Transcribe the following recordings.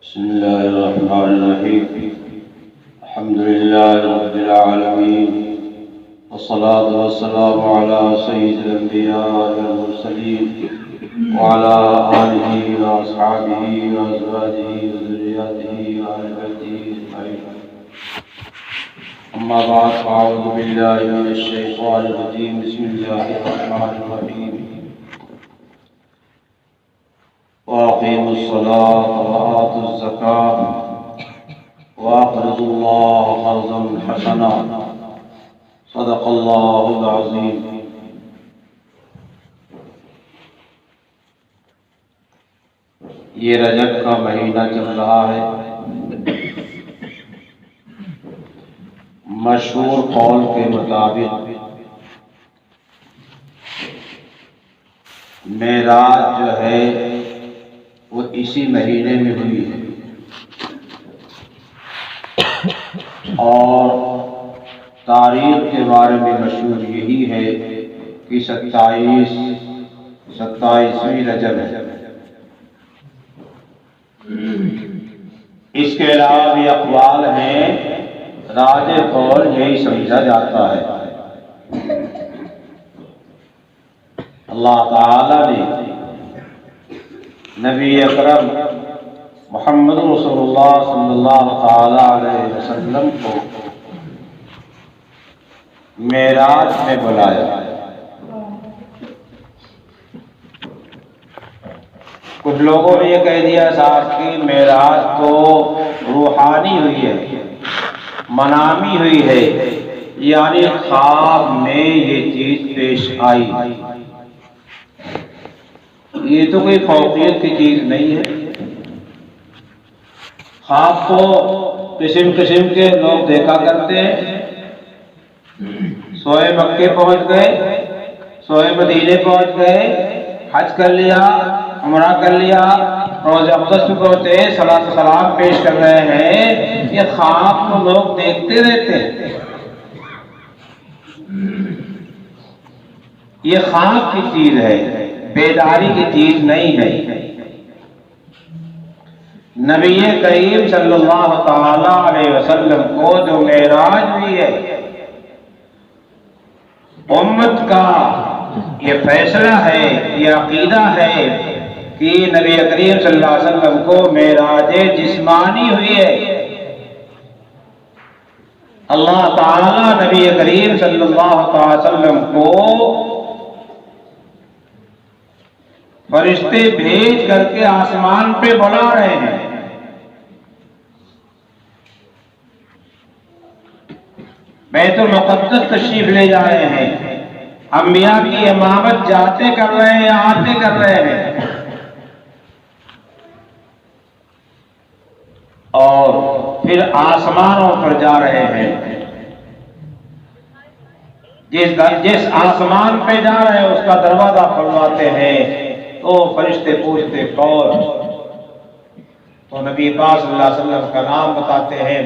بسم الله الرحمن الرحيم. الحمد لله رب العالمين، والصلاة والسلام على سيد الأنبياء والمرسلين وعلى آله وأصحابه وأزواجه وذرياته وأهل بيته أجمعين. أما بعد، فأعوذ بالله من الشيطان الرجيم. بسم الله الرحمن الرحيم. وأقيموا الصلاة وآتوا الزكاة وأقرضوا الله قرضا حسنا صدق الله العظيم. یہ رجب کا مہینہ چل رہا ہے. مشہور قول کے مطابق معراج جو ہے وہ اسی مہینے میں ہوئی ہے، اور تاریخ کے بارے میں مشہور یہی ہے کہ 27ویں رجب ہے. اس کے علاوہ بھی اقوال ہیں، راجح قول یہی سمجھا جاتا ہے. اللہ تعالی نے نبی اکرم محمد رسول اللہ صلی اللہ تعالی علیہ وسلم کو معراج میں بلایا. کچھ لوگوں نے یہ کہہ دیا صاحب کہ معراج تو روحانی ہوئی ہے، منامی ہوئی ہے، یعنی خواب میں یہ چیز پیش آئی. یہ تو کوئی فوقیت کی چیز نہیں ہے. خواب تو قسم قسم کے لوگ دیکھا کرتے ہیں. سوئے مکے پہنچ گئے، سوئے مدینے پہنچ گئے، حج کر لیا، عمرہ کر لیا، روضہ اقدس پہ پہنچے، صلاۃ و سلام پیش کر رہے ہیں. یہ خواب تو لوگ دیکھتے رہتے ہیں. یہ خواب کی چیز ہے، بیداری کی چیز نہیں ہے. نبی کریم صلی اللہ تعالی علیہ وسلم کو جو معراج ہوئی ہے، امت کا یہ فیصلہ ہے، یہ عقیدہ ہے کہ نبی کریم صلی اللہ علیہ وسلم کو معراج جسمانی ہوئی ہے. اللہ تعالی نبی کریم صلی اللہ علیہ وسلم کو فرشتے بھیج کر کے آسمان پہ بلا رہے ہیں. بیت المقدس تشریف لے جا رہے ہیں. انبیاء کی امامت جاتے کر رہے ہیں، آتے کر رہے ہیں، اور پھر آسمانوں پر جا رہے ہیں. جس آسمان پہ جا رہے ہیں اس کا دروازہ کھلواتے ہیں تو فرشتے پوچھتے کون؟ تو نبی پاک صلی اللہ علیہ وسلم کا نام بتاتے ہیں.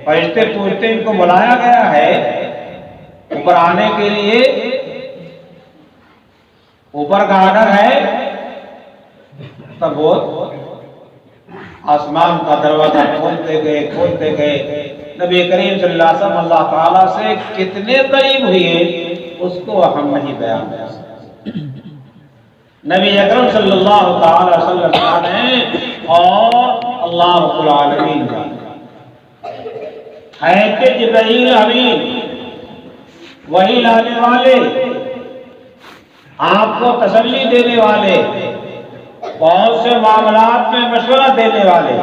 فرشتے پوچھتے ان کو بلایا گیا ہے اوپر آنے کے لیے، اوپر کا آرڈر ہے. تب وہ آسمان کا دروازہ کھولتے گئے. نبی کریم صلی اللہ علیہ وسلم اللہ تعالیٰ سے کتنے قریب ہوئے اس کو ہم نہیں بیان کر سکتے. نبی اکرم صلی اللہ تعالی وسلم جانے اور اللہ رب العالمین جانے. ہے کہ جبرائیل امین، وہی لانے والے، آپ کو تسلی دینے والے، بہت سے معاملات میں مشورہ دینے والے،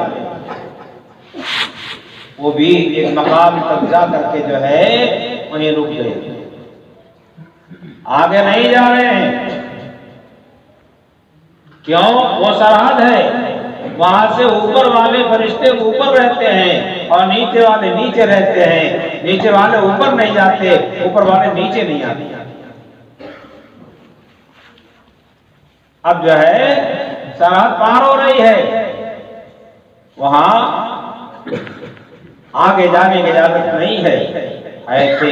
وہ بھی ایک مقام تک جا کر کے جو ہے وہیں رک گئے، آگے نہیں جا رہے ہیں. کیوں؟ وہ سرحد ہے، وہاں سے اوپر والے فرشتے اوپر رہتے ہیں اور نیچے والے نیچے رہتے ہیں. نیچے والے اوپر نہیں جاتے، اوپر والے نیچے نہیں آتے. اب جو ہے سرحد پار ہو رہی ہے، وہاں آگے جانے کی اجازت نہیں ہے. ایسے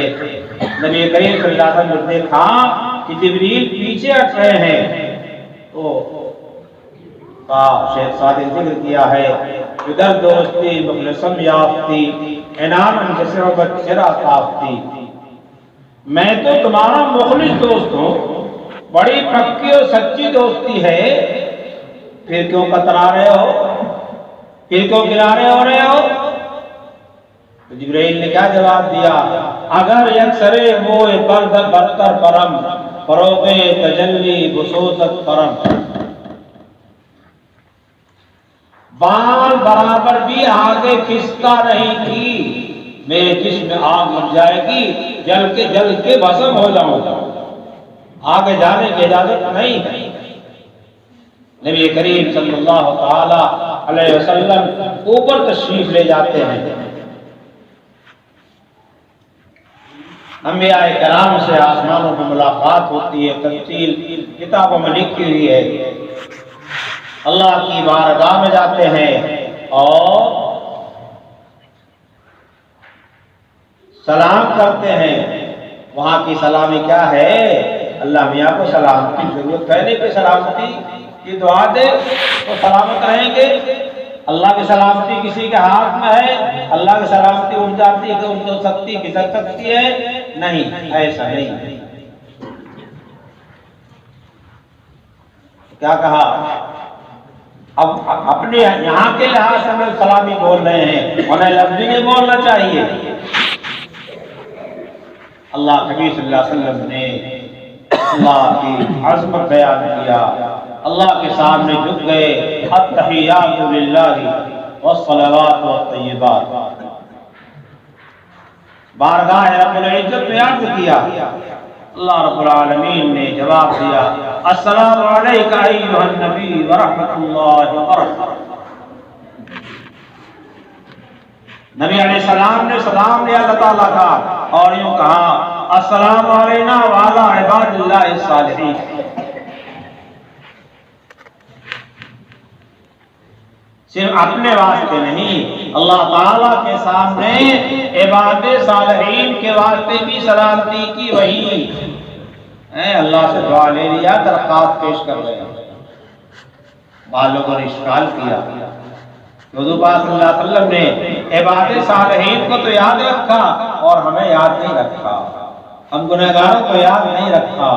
نبی کریم صلی اللہ علیہ وسلم نے دیکھا کہ جبریل پیچھے ہٹ رہے ہیں تو کا شیخ صادق ذکر کیا ہے، ادھر دوستی مخلصم یافتی انعام جسربت چرا تافتی، میں تو تمہارا مخلص دوست ہوں، بڑی پکی اور سچی دوستی ہے، پھر کیوں کترا رہے ہو، پھر کیوں کنارے ہو رہے ہو؟ تو جبرائیل نے کیا جواب دیا، اگر یکسرے موئے برد برتر پرم فروغ تجلی بسوست پرم، بال برابر بھی آگے کھستا نہیں تھی، میرے جسم میں آگ لگ جائے گی، جل کے بھسم ہو جاؤں گا، آگے جانے کی اجازت نہیں ہے۔ نبی کریم صلی اللہ تعالی علیہ وسلم اوپر تشریف لے جاتے ہیں، انبیاء کرام سے آسمانوں میں ملاقات ہوتی ہے، تفصیل کتابوں میں لکھی ہوئی ہے، اللہ کی بارگاہ میں جاتے ہیں اور سلام کرتے ہیں۔ وہاں کی سلامی کیا ہے؟ اللہ میاں کو سلامتی کی ضرورت پہلے کہ سلامتی کی دعا دے تو سلامت رہیں گے۔ اللہ کی سلامتی کسی کے ہاتھ میں ہے؟ اللہ کی سلامتی اٹھ جاتی ہے کہ اٹھ سکتی کھسک سکتی ہے؟ نہیں، ایسا نہیں۔ کیا کہا؟ اب اپنے یہاں کے لحاظ سے ہم سلامی بول رہے ہیں، انہیں لفظی نہیں بولنا چاہیے۔ اللہ نبی صلی اللہ علیہ وسلم نے اللہ کی عظمت بیان کیا، اللہ کے سامنے جھک گئے، التحیات للہ والصلوات والطیبات، بارگاہ رب العزت میں عرض کیا، اللہ رب العالمین نے جواب دیا، السلام علیکہ ایھا النبی ورحمۃ اللہ وبرکاتہ۔ نبی علیہ السلام نے سلام لیا اللہ تعالیٰ کا اور یوں کہا، السلام علینا وعلی عباد اللہ الصالحین۔ صرف اپنے واسطے نہیں، اللہ تعالیٰ کے سامنے عباد صالحین کے واسطے بھی سلامتی کی وہی اللہ سے دعا لے لیا، درخواست پیش کر رہے ہیں۔ بعض لوگوں نے اشکال کیا، حضور پاک صلی اللہ علیہ وسلم نے عباد صالحین کو تو یاد رکھا اور ہمیں یاد نہیں رکھا، ہم گنہگاروں کو یاد نہیں رکھا۔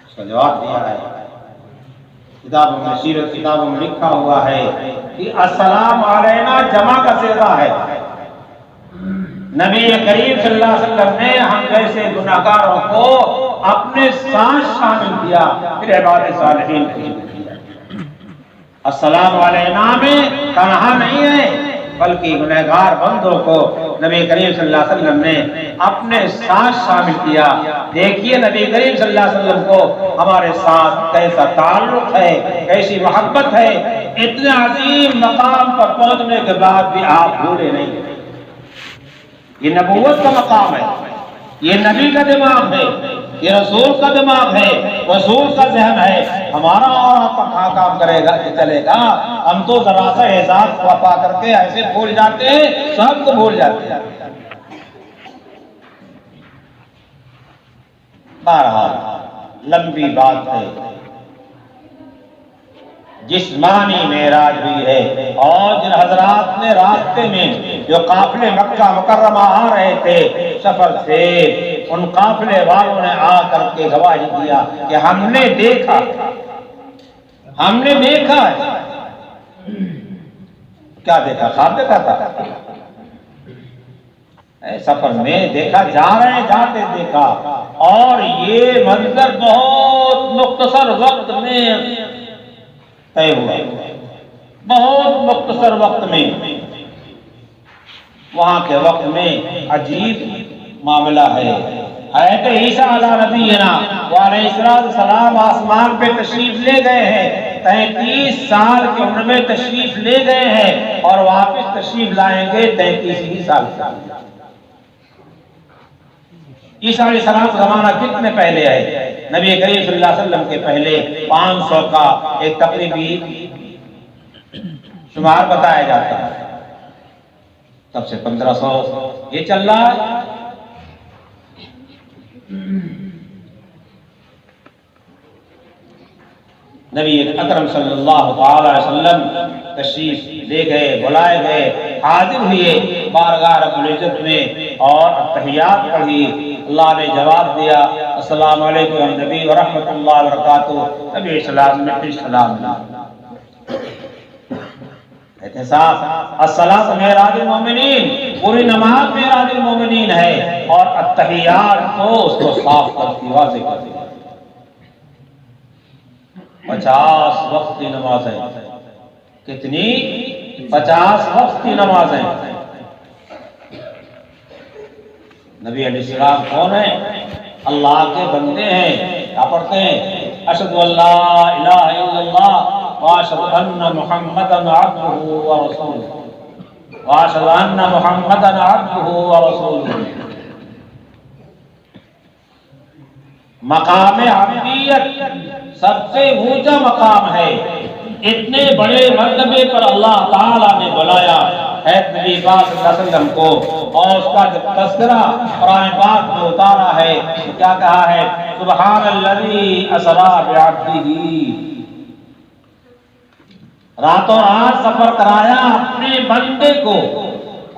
اس کا جواب دیا ہے، کتابوں میں سیرت کتابوں میں لکھا ہوا ہے کہ السلام علینا جمع کا صیغہ ہے۔ نبی کریم صلی اللہ علیہ وسلم نے ہم جیسے گنہگاروں کو اپنے ساتھ شامل کیا، پھر عباد صالحین کی السلام علینا میں تنہا نہیں ہے، بلکہ گنہگار بندوں کو نبی کریم صلی اللہ علیہ وسلم نے اپنے ساتھ شامل کیا۔ دیکھیے نبی کریم صلی اللہ علیہ وسلم کو ہمارے ساتھ کیسا تعلق ہے، کیسی محبت ہے، اتنے عظیم مقام پر پہنچنے کے بعد بھی آپ بھولے نہیں۔ یہ نبوت کا مقام ہے، یہ نبی کا دماغ ہے، یہ رسول کا دماغ ہے، رسول کا ذہن ہے۔ ہمارا اور آپ کا کہاں کام کرے گا کہ چلے گا؟ ہم تو ذرا سا احساس پا کر کے ایسے بھول جاتے ہیں، سب کو بھول جاتے ہیں۔ بہرحال لمبی بات ہے، جسمانی معراج ہوئی ہے، اور جن حضرات نے راستے میں جو قافلے مکہ مکرمہ آ رہے تھے سفر سے، ان قافلے والوں نے آ کر کے گواہی دیا کہ ہم نے دیکھا ہے۔ کیا دیکھا؟ خواب دیکھا تھا؟ سفر میں دیکھا، جا رہے جاتے دیکھا، اور یہ منظر بہت مختصر وقت میں طے ہوا، بہت مختصر وقت میں۔ وہاں کے وقت میں عجیب معاملہ ہے، حضرت عیسیٰ علیہ نبینا وعلیہ السلام آسمان پہ تشریف لے گئے ہیں، 33 سال کی عمر میں تشریف لے گئے ہیں، اور واپس تشریف لائیں گے 33 سال کا۔ عیسیٰ علیہ السلام کا زمانہ کتنے پہلے ہے؟ نبی کریم صلی اللہ علیہ وسلم کے پہلے 500 کا ایک تقریبی شمار بتایا جاتا ہے، تب سے 1500 یہ چل رہا ہے۔ نبی اکرم صلی اللہ تعالی علیہ وسلم تشریف لے گئے، بلائے گئے، حاضر ہوئے بارگاہ رب العزت میں اور تحیات پڑھی۔ اللہ نے جواب دیا السلام علیکم نبی ورحمۃ اللہ وبرکاتہ۔ نبی اسلام نے پھر سلام دیا۔ احتساب الصلاۃ معراج المومنین، پوری نماز معراج المومنین ہے، اور التحیات کو اس کو صاف کرتی، واضح کرتی۔ 50 وقت کی نمازیں، کتنی؟ 50 وقت کی نمازیں۔ نبی علیہ السلام کون ہیں؟ اللہ کے بندے ہیں۔ کیا پڑھتے ہیں؟ اشہد ان لا الہ الا اللہ واشهد ان محمدا عبده ورسوله، واشهد ان محمدا عبده ورسوله۔ مقام عبدیت سب سے اونچا مقام ہے۔ اتنے بڑے مرتبے پر اللہ تعالیٰ نے بلایا ہے نبی پاک صلی اللہ علیہ وسلم کو، اور اس کا جب تذکرہ قرآن پاک میں اتارا ہے تو کیا کہا ہے؟ سبحان الذی اسری بعبدہ، راتوں رات سفر کرایا اپنے بندے کو۔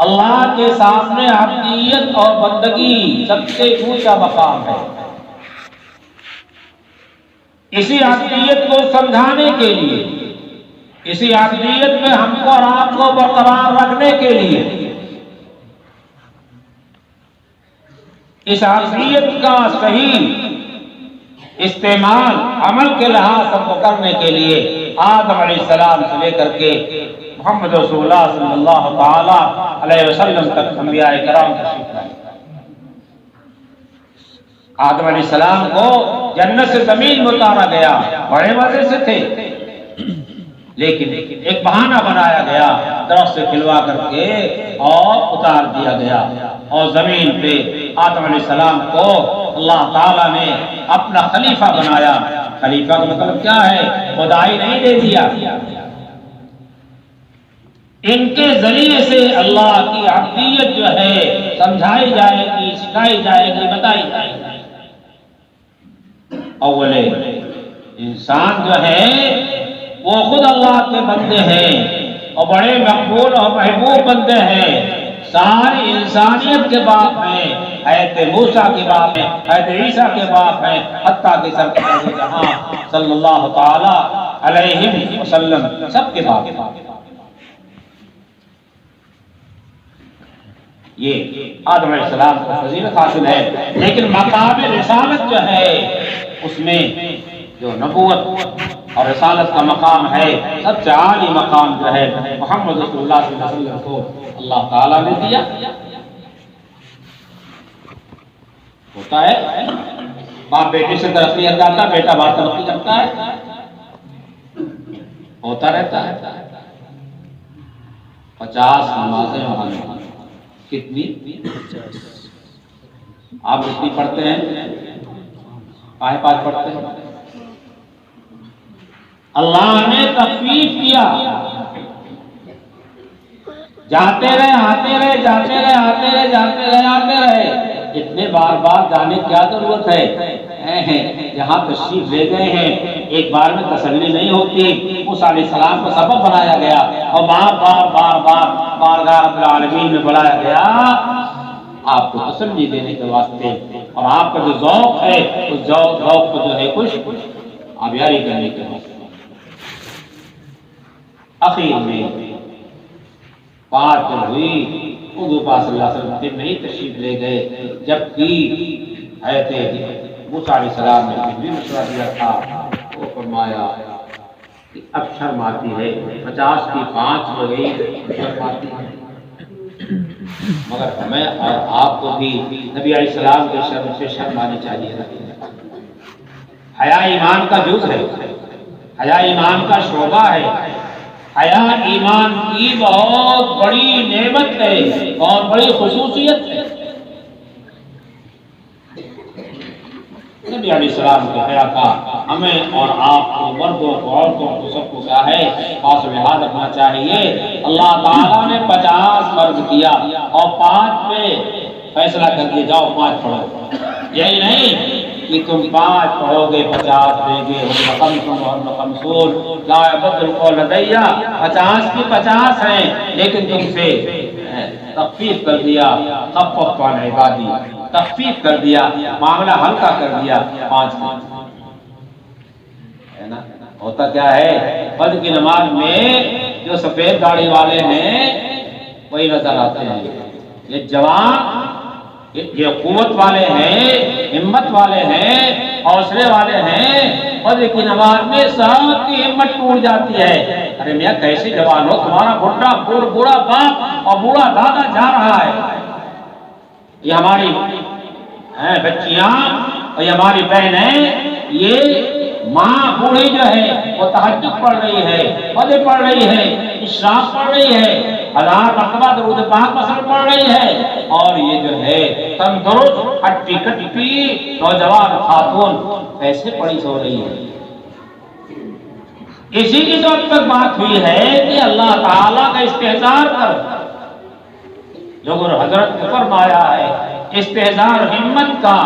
اللہ کے سامنے عبدیت اور بندگی سب سے اونچا مقام ہے۔ اسی عبدیت کو سمجھانے کے لیے، اسی عبدیت میں ہم کو اور آپ کو برقرار رکھنے کے لیے، اس عبدیت کا صحیح استعمال عمل کے لحاظ سب کو کرنے کے لیے آدم علیہ السلام سے لے کر کے محمد رسول اللہ صلی اللہ تعالی علیہ وسلم تک انبیاء کرام تشریف لائے۔ آدم علیہ السلام کو جنت سے زمین میں اتارا گیا، بڑے مزے سے تھے، لیکن ایک بہانہ بنایا گیا، درخت سے کھلوا کر کے اور اتار دیا گیا، اور زمین پہ آدم علیہ السلام کو اللہ تعالیٰ نے اپنا خلیفہ بنایا۔ خلیفہ کا مطلب کیا ہے؟ خدائی نہیں دے دیا، ان کے ذریعے سے اللہ کی عبدیت جو ہے سمجھائی جائے گی، سکھائی جائے گی، بتائی جائے گی۔ اول انسان جو ہے وہ خود اللہ کے بندے ہیں اور بڑے مقبول اور محبوب بندے ہیں۔ ساری انسانیت کے باپ ہیں، حضرت موسیٰ کے باپ ہیں، حضرت عیسیٰ کے باپ ہیں، حتیٰ کہ سرکار جہاں صلی اللہ تعالی علیہ وسلم سب کے باپ ہیں۔ یہ آدم علیہ السلام کو فضیلت حاصل ہے، لیکن مقام رسالت جو ہے اس میں جو نبوت اور رسالت کا مقام ہے، سب سے عالی مقام جو ہے محمد رسول اللہ صلی اللہ علیہ وسلم کو اللہ تعالیٰ نے دیا۔ ہوتا ہے باپ بیٹے سے ترقی کرتا ہے، بیٹا باپ ترقی کرتا ہے، ہوتا رہتا ہے۔ 50 نمازیں وہاں کتنی؟ 50۔ آپ کتنی پڑھتے ہیں؟ آئے پاس پڑھتے ہیں؟ اللہ نے تخفیف کیا، جاتے رہے آتے رہے، جاتے رہے آتے رہے، جاتے رہے آتے رہے، اتنے بار بار جانے کی کیا ضرورت ہے؟ جہاں تشریف لے گئے ہیں ایک بار میں تسلی نہیں ہوتی، موسیٰ علیہ السلام کو سبب بنایا گیا اور بار بار بار بار بارگاہ رب العالمین میں بلایا گیا آپ کو تسلی دینے کے واسطے، اور آپ کا جو ذوق ہے اس ذوق کو جو ہے کچھ آبیاری کرنے کے واسطے۔ اخیر میں بات جب ہوئی حضور پاک صلی اللہ علیہ وسلم دن نہیں تشریف لے گئے، جبکہ حضرت موسیٰ علیہ السلام نے بھی مشورہ دیا تھا، وہ فرمایا کہ اب شرم آتی ہے، 50 کی 5 ہو گئی، شرم آتی ہے، مگر ہمیں اور آپ کو بھی نبی علیہ السلام کے شرم سے شرم آنی چاہیے۔ حیا ایمان کا جز ہے، حیا ایمان کا شعبہ ہے، حیا ایمان کی بہت بڑی نعمت ہے، بہت بڑی خصوصیت ہے۔ نبی علیہ السلام کے حیا کا ہمیں اور آپ کو، مردوں کو، عورتوں کو، سب کو کیا ہے خاص لحاظ رکھنا چاہیے۔ اللہ تعالیٰ نے 50 فرض کیا اور 5 پہ فیصلہ کر کے جاؤ 5 پڑھو، یہی نہیں کہ تم 5 پڑھو گے 50 دے گے، لا يبدل القول لدي، 50 کی 50 ہیں، لیکن تم سے تخفیف کر دیا، خففت عن عبادی، تخفیف کر دیا، معاملہ ہلکا کر دیا 5 میں، ہے نا؟ ہوتا کیا ہے، فجر کی نماز میں جو سفید داڑھی والے ہیں وہی نظر آتے ہیں، یہ جوان، یہ قوت والے ہیں، ہمت والے ہیں، حوصلے والے ہیں، فجر کی نماز میں سب کی ہمت ٹوٹ جاتی ہے، ارے میاں کیسے جوان ہو، تمہارا بوڑھا باپ اور بوڑھا دادا جا رہا ہے، یہ ہماری بچیاں اور یہ ہماری بہنیں، یہ ماں بوڑھی جو ہے وہ تہجد پڑھ رہی ہے، فجر پڑھ رہی ہے، اشراق پڑھ رہی ہے، 1000 مرتبہ درود پاک مثلا پڑھ رہی ہے، اور یہ جو ہے تندرست ہٹی کٹی نوجوان خاتون کیسے پڑھی سو رہی ہے؟ اسی کی تو اب تک بات ہوئی ہے کہ اللہ تعالیٰ کا استحضار کر، جو حضرت نے فرمایا ہے استحضار ہمت کا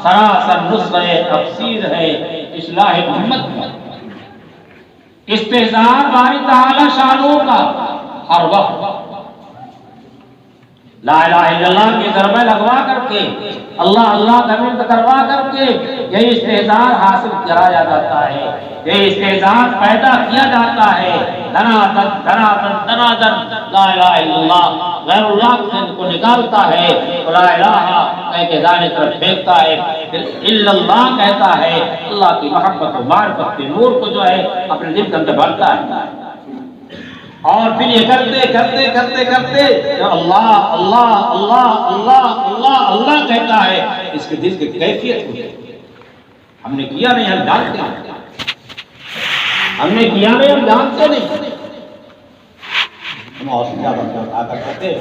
سراسر نسخہ تفسیر ہے اصلاح امت کا، استحضار باری تعالیٰ شانوں کا ہر وقت لا الہ الا اللہ کی ضربہ لگوا کر کے، اللہ اللہ کا ورد کروا کر کے یہ استحضار حاصل کرایا جاتا ہے، یہ استحضار پیدا کیا جاتا ہے، دنادن لا الہ الا اللہ، غیر اللہ کو نکالتا ہے، لا الہ کہہ کے دانے طرف پھینکتا ہے، پھر الا اللہ کہتا ہے، اللہ کی محبت و معرفت کے نور کو جو ہے اپنے دل کے اندر بھرتا ہے، اور پھر یہ کرتے جو اللہ اللہ اللہ اللہ اللہ اللہ کہتا ہے، اس کے دل کی کیفیت ہوتی ہے، ہم نے کیا نہیں، ہم جانتے ہیں، ہم نے کیا نہیں، ہم جانتے نہیں، ہم حوصلہ بنتا کرتے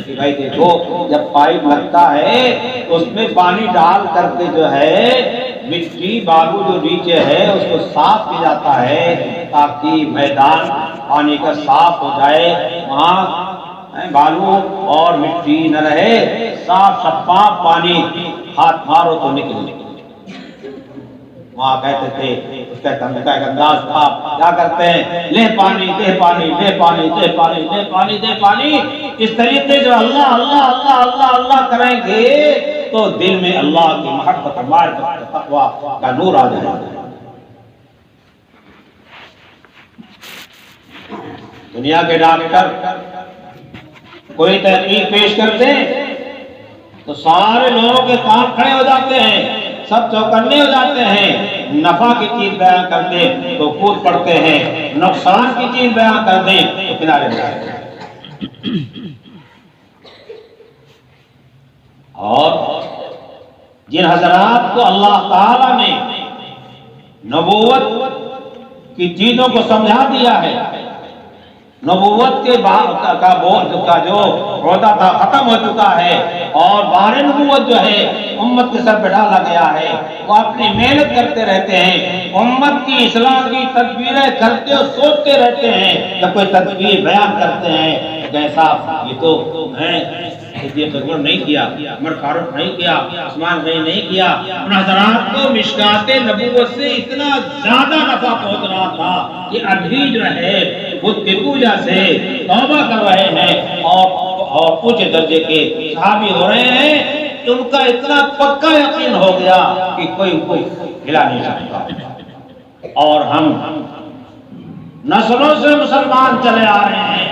کہ بھائی دیکھو جب پائپ لگتا ہے تو اس میں پانی ڈال کر کے جو ہے مٹی بالو جو نیچے ہے اس کو صاف کیا جاتا ہے تاکہ میدان پانی کا صاف ہو جائے، وہاں بالو اور مٹی نہ رہے، صاف شفاف پانی ہاتھ مارو تو نکل نکل، وہاں کہتے تھے اس کا ایک انداز تھا، کیا کرتے ہیں، لے پانی دے پانی دے پانی دے پانی دے پانی دے پانی، اس طریقے جو اللہ اللہ اللہ اللہ اللہ کریں گے تو دل میں اللہ کی محبت معرفت تقویٰ کا نور آ جائے گا۔ دنیا کے ڈاکٹر کوئی تحقیق پیش کرتے ہیں تو سارے لوگوں کے کام کھڑے ہو جاتے ہیں، سب چوکنے ہو جاتے ہیں، نفع کی چیز بیان کر دیں تو کود پڑتے ہیں، نقصان کی چیز بیان کر دیں تو کنارے ہو جاتے ہیں، اور جن حضرات کو اللہ تعالیٰ نے نبوت کی چیزوں کو سمجھا دیا ہے، نبوت کے کا جو عہدہ تھا ختم ہو چکا ہے اور بار نبوت جو ہے امت کے سر پہ ڈالا گیا ہے، وہ اپنی محنت کرتے رہتے ہیں، امت کی اصلاح کی تدبیریں کرتے اور سوچتے رہتے ہیں، جب کوئی تدبیر بیان کرتے ہیں جیسا یہ تو ہیں صدیق اکبر نہیں کیا، عمر فاروق نہیں کیا، عثمان غنی نہیں کیا، ان حضرات کو مشکات نبوت سے اتنا زیادہ نفع پہنچ رہا تھا کہ ابھی جو ہے بت کی پوجا سے توبہ کر رہے ہیں اور اونچے درجے کے صحابی ہو رہے ہیں، ان کا اتنا پکا یقین ہو گیا کہ کوئی ہلا نہیں سکتا، اور ہم نسلوں سے مسلمان چلے آ رہے ہیں،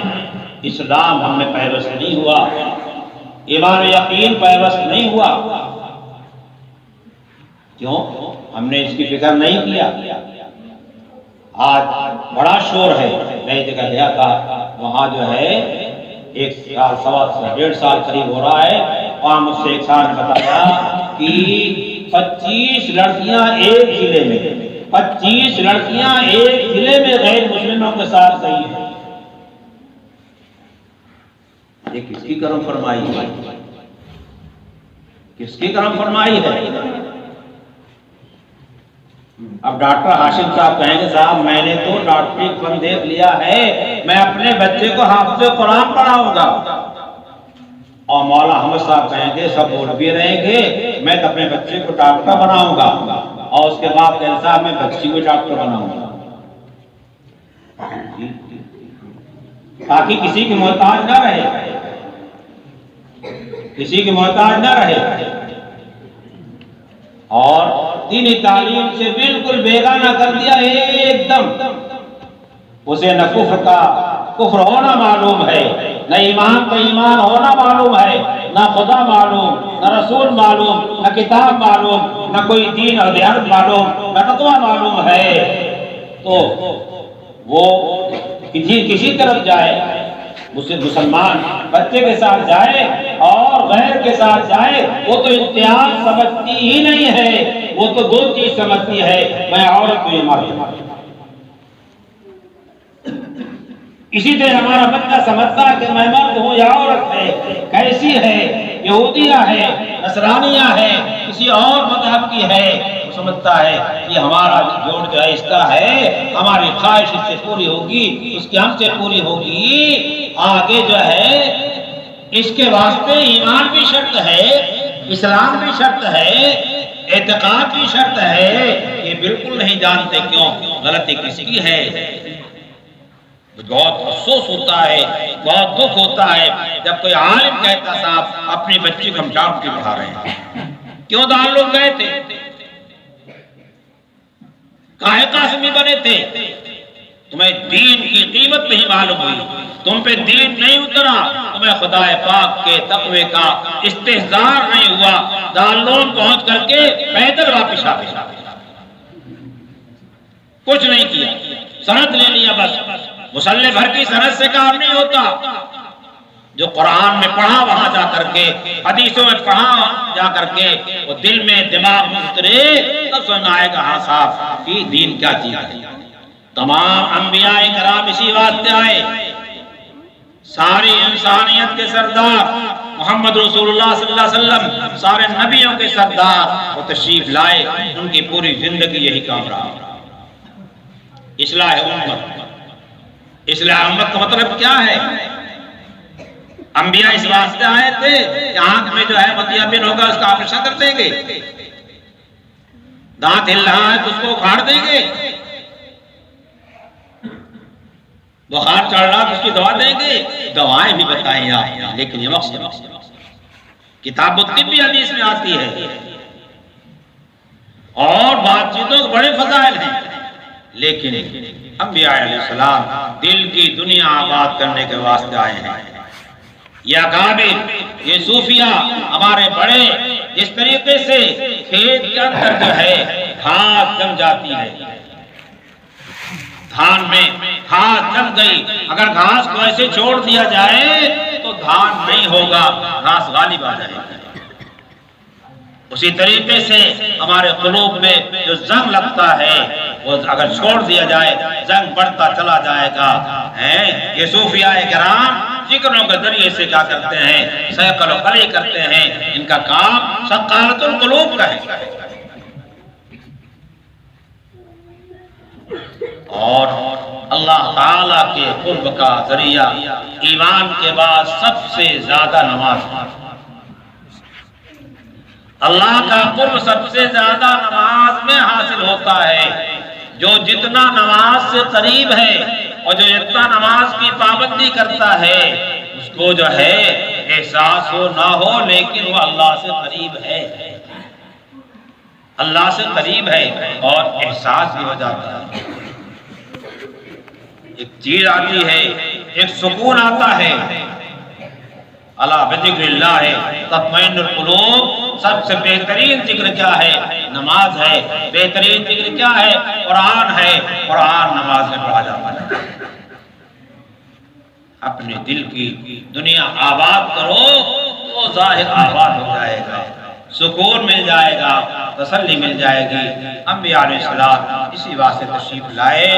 اسلام ہم میں پیوست نہیں ہوا، ایمان یقین پیوست نہیں ہوا، کیوں؟ ہم نے اس کی فکر نہیں کیا۔ آج بڑا شور ہے، نئی جگہ گیا تھا، وہاں جو ہے 1 سال سوا 1.5 سال قریب ہو رہا ہے، وہاں مجھ سے ایک صاحب نے بتایا کہ 25 لڑکیاں ایک ضلع میں، 25 لڑکیاں ایک ضلع میں غیر مسلموں کے ساتھ گئی ہیں، یہ کس کی کرم فرمائی ہے؟ کس کی کرم فرمائی ہے؟ اب ڈاکٹر ہاشم صاحب کہیں گے صاحب میں نے تو ڈاکٹری فن دیکھ لیا ہے، میں اپنے بچے کو حافظ قرآن پڑھاؤں گا اور مولا احمد صاحب کہیں گے سب بول بھی رہیں گے میں تو اپنے بچے کو ڈاکٹر بناؤں گا، اور اس کے بعد کہتا میں بچی کو ڈاکٹر بناؤں گا، تاکہ کسی کی محتاج نہ رہے، کسی کی محتاج نہ رہے، اور دینی تعلیم سے بالکل بیگانہ کر دیا ایک دم۔ اسے نہ کفر ہونا معلوم ہے، نہ ایمان کا ایمان ہونا معلوم ہے، نہ خدا معلوم، نہ رسول معلوم، نہ کتاب معلوم، نہ کوئی دین اور دیانت معلوم، نہ تقویٰ معلوم ہے، تو وہ کسی طرف جائے، مسلمان بچے کے ساتھ جائے اور غیر کے ساتھ جائے، وہ تو امتیاز سمجھتی ہی نہیں ہے، وہ تو دو چیز سمجھتی ہے، میں عورت ہوں، یہ مرد۔ اسی طرح ہمارا بچہ سمجھتا ہے کہ میں مرد ہوں یا عورت ہے، کیسی ہے، یہودیہ ہے، نصرانیہ ہے، کسی اور مذہب کی ہے، وہ سمجھتا ہے کہ ہمارا جوڑ جو ہے اس کا ہے، ہماری خواہش اس سے پوری ہوگی، اس کی ہم سے پوری ہوگی، آگے جو ہے اس کے واسطے ایمان بھی شرط ہے، اسلام بھی شرط ہے، اعتقاد بھی شرط ہے، یہ بالکل نہیں جانتے کیوں غلطی کس کی ہے۔ بہت افسوس ہوتا ہے، بہت دکھ ہوتا ہے جب کوئی عالم کہتا صاحب اپنی بچی کو ہم ڈاکٹر پڑھا رہے ہیں، کیوں دار لوگ گئے تھے، کاہے قاسمی بنے تھے، تمہیں دین کی قیمت نہیں معلوم ہوئی، تم پہ دین نہیں اترا، تمہیں خدا پاک کے تقوی کا استحضار نہیں ہوا، دارالعلوم پہنچ کر کے پیدل واپس آ گئے، کچھ نہیں کیا، سند لے لیا بس، مسلح بھر کی سند سے کام نہیں ہوتا، جو قرآن میں پڑھا وہاں جا کر کے، حدیثوں میں پڑھا جا کر کے، وہ دل میں دماغ میں اترے، تب سمجھ آئے گا ہاں صاحب کہ دین کیا چیز ہے۔ تمام انبیاء کرام اسی واسطے آئے، ساری انسانیت کے سردار محمد رسول اللہ صلی اللہ علیہ وسلم، سارے نبیوں کے سردار، وہ تشریف لائے، ان کی پوری زندگی یہی کام رہا۔ اصلاح امت، اصلاح امت کا مطلب کیا ہے؟ انبیاء اس واسطے آئے تھے کہ آنکھ میں جو ہے موتیابین ہوگا اس کا آپریشن کر دیں گے، دانت ہل رہا ہے تو اس کو اکھاڑ دیں گے، بخار چڑھ رہا تو اس کی دوا دیں گے، دوائیں بھی بتائیں آپ، لیکن یہ مقصد کتاب الطب حدیث میں آتی ہے، اور بات چیتوں کے بڑے فضائل ہیں، لیکن انبیاء علیہ السلام دل کی دنیا آباد کرنے کے واسطے آئے ہیں۔ یہ اکابر، یہ صوفیہ ہمارے بڑے، جس طریقے سے کھیت کے اندر جو ہے گھاس جم جاتی ہے، دھان میں گھاس جم گئی، اگر گھاس کو ایسے چھوڑ دیا جائے تو دھان نہیں ہوگا، گھاس غالب آ جائے گا۔ اسی طریقے سے ہمارے قلوب میں جو زنگ لگتا ہے، وہ اگر چھوڑ دیا جائے زنگ بڑھتا چلا جائے گا۔ یہ صوفیاء کرام ذکروں کے ذریعے سے کیا کرتے ہیں، سیقل و قلی کرتے ہیں، ان کا کام سقالت القلوب کا ہے، اور اللہ تعالیٰ کے قرب کا ذریعہ ایمان کے بعد سب سے زیادہ نماز، اللہ کا قرب سب سے زیادہ نماز میں حاصل ہوتا ہے۔ جو جتنا نماز سے قریب ہے اور جو جتنا نماز کی پابندی کرتا ہے، اس کو جو ہے احساس ہو نہ ہو لیکن وہ اللہ سے قریب ہے، اللہ سے قریب ہے، اور احساس بھی ہو جاتا ہے۔ ایک چیز آتی ہے، ایک سکون آتا ہے، اللہ بذکر اللہ تطمئن القلوب۔ سب سے بہترین ذکر کیا ہے؟ نماز ہے۔ بہترین ذکر کیا ہے؟ قرآن ہے۔ قرآن نماز میں پڑھا جاتا ہے۔ اپنے دل کی دنیا آباد کرو تو ظاہر آباد ہو جائے گا، سکون مل جائے گا، تسلی مل جائے گی۔ انبیاء علیہ السلام اسی واسطے تشریف لائے۔